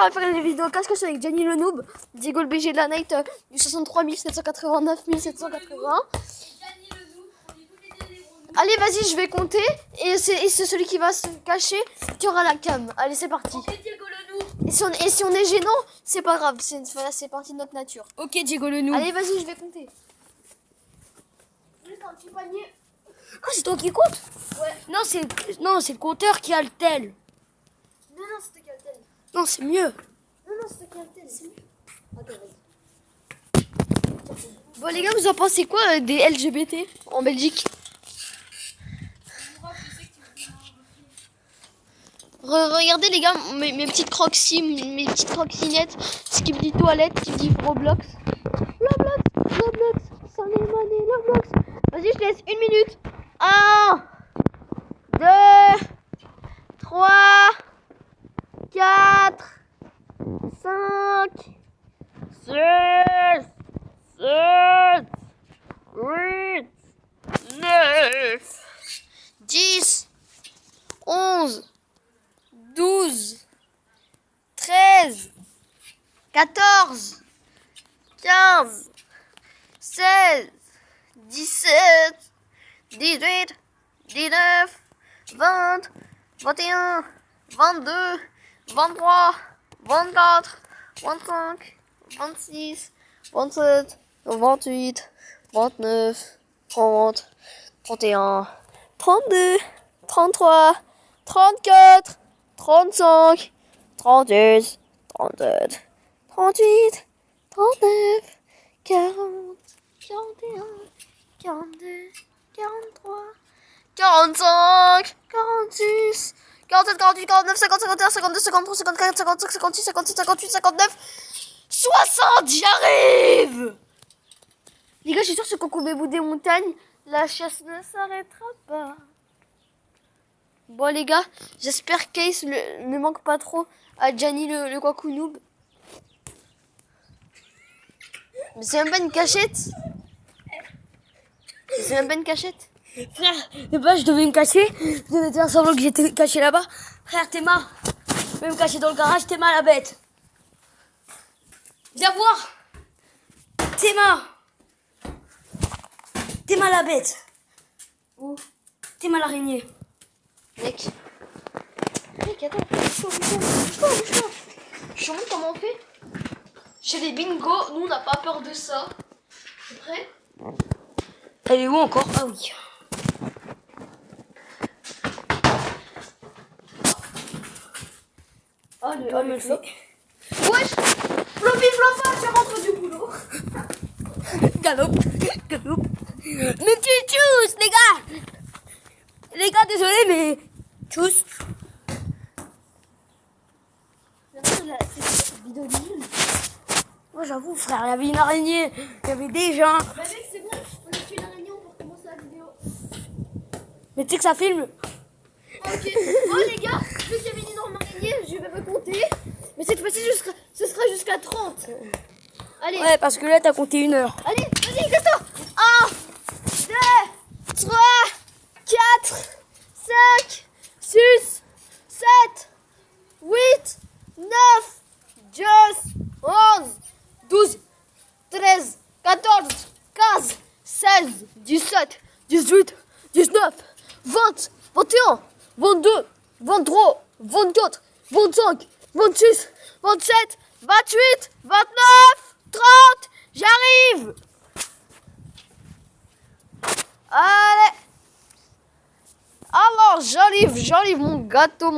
on va faire une vidéo cache-cache avec Gianni le Noob, Diego le BG de la Night du 63 789 780. Allez, vas-y, je vais compter. Et c'est celui qui va se cacher qui aura la cam. Allez, c'est parti. Et si on est gênant, c'est pas grave. C'est partie de notre nature. Ok, Diego le Noob. Allez, vas-y, je vais compter. Juste un petit panier. Ah, c'est toi qui comptes? Ouais. Non, c'est le compteur qui a le tel. Non, c'était quel tel? Non, c'est mieux. Non, c'était quel tel? C'est mieux. Attends, vas-y. Bon, les gars, vous en pensez quoi des LGBT en Belgique? Regardez les gars, mes petites croquis, mes petites croquinettes, ce qui me dit toilette, qui me dit Roblox. Roblox, Sunny Money, Roblox. Vas-y, je te laisse 1 minute. 1, 2, 3, 4, 5, 6, 7, 8, 9, 10, 11, 12, 13, 14, 15, 16, 17, 18, 19, 20, 21, 22, 23, 24, 25, 26, 27, 28, 29, 30, 31, 32, 33, 34, 35, 36, 37, 38, 39, 40, 41, 42, 43, 45, 46, 47, 48, 49, 50, 51, 52, 53, 54, 55, 56, 57, 58, 59, 60, j'y arrive! Les gars, je suis sûre que quand on bout des montagnes, la chasse ne s'arrêtera pas. Bon les gars, j'espère qu'Ace ne manque pas trop à Gianni le Kwaku Noob. Mais c'est même pas une cachette. C'est même pas une cachette. Frère, de base, je devais me cacher. Je devais faire semblant que j'étais caché là-bas. Frère, Théma, je vais me cacher dans le garage. Théma, la bête. Viens voir. Théma. Théma, la bête. Où? Théma, l'araignée. Mec, attends, bouge-toi. Je te montre comment on fait. Chez les bingos, nous on n'a pas peur de ça. T'es prêt? Elle est où encore? Ah oui. Oh, me le fait. Wesh, floppy floppa, tu rentres du boulot. Galop. Mais tchuss, les gars. Les gars, désolé, mais tchuss. C'est vidéo de nul. Moi, j'avoue, frère, il y avait une araignée. Il y avait des gens. Bah mec, c'est bon, on a tué l'araignée, on peut recommencer la vidéo. Mais tu sais que ça filme. Ok, bon les gars, vu qu'il y avait une énorme araignée, je vais me compter. Mais cette fois-ci, ce sera jusqu'à 30. Allez. Ouais, parce que là, t'as compté 1 heure. Allez, vas-y, Gato. 1, 2, 3, 4, 5, 6, 7, 8, 9, 10, 11, 12, 13, 14, 15, 16, 17, 18, 19, 20, 21, 22, 23, 24, 25, 26, 27, 28, 29, 30, j'arrive. Allez. Alors, j'arrive mon gâteau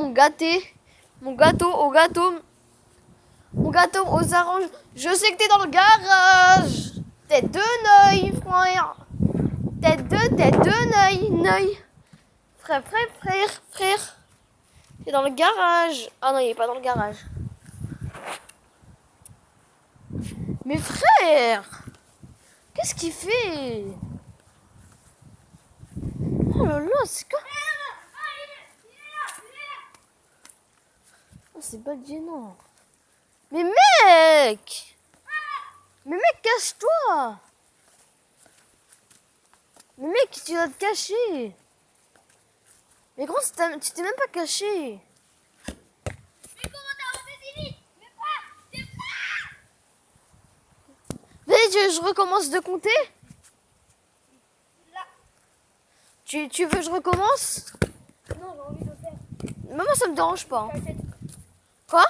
aux oranges. Je sais que t'es dans le garage. Tête de Neuil, frère. Tête de Neuil. Frère. T'es dans le garage. Ah non, il est pas dans le garage. Mais frère, qu'est-ce qu'il fait? Oh là là, c'est quoi? Oh, c'est pas gênant. Mais mec, cache-toi. Mais mec, tu dois te cacher. Mais gros, tu t'es même pas caché. Mais comment t'as refait si vite? Mais je recommence de compter? Là. Tu veux que je recommence? Non, j'ai envie de le faire. Moi, ça me dérange pas. T'as le tête. Quoi?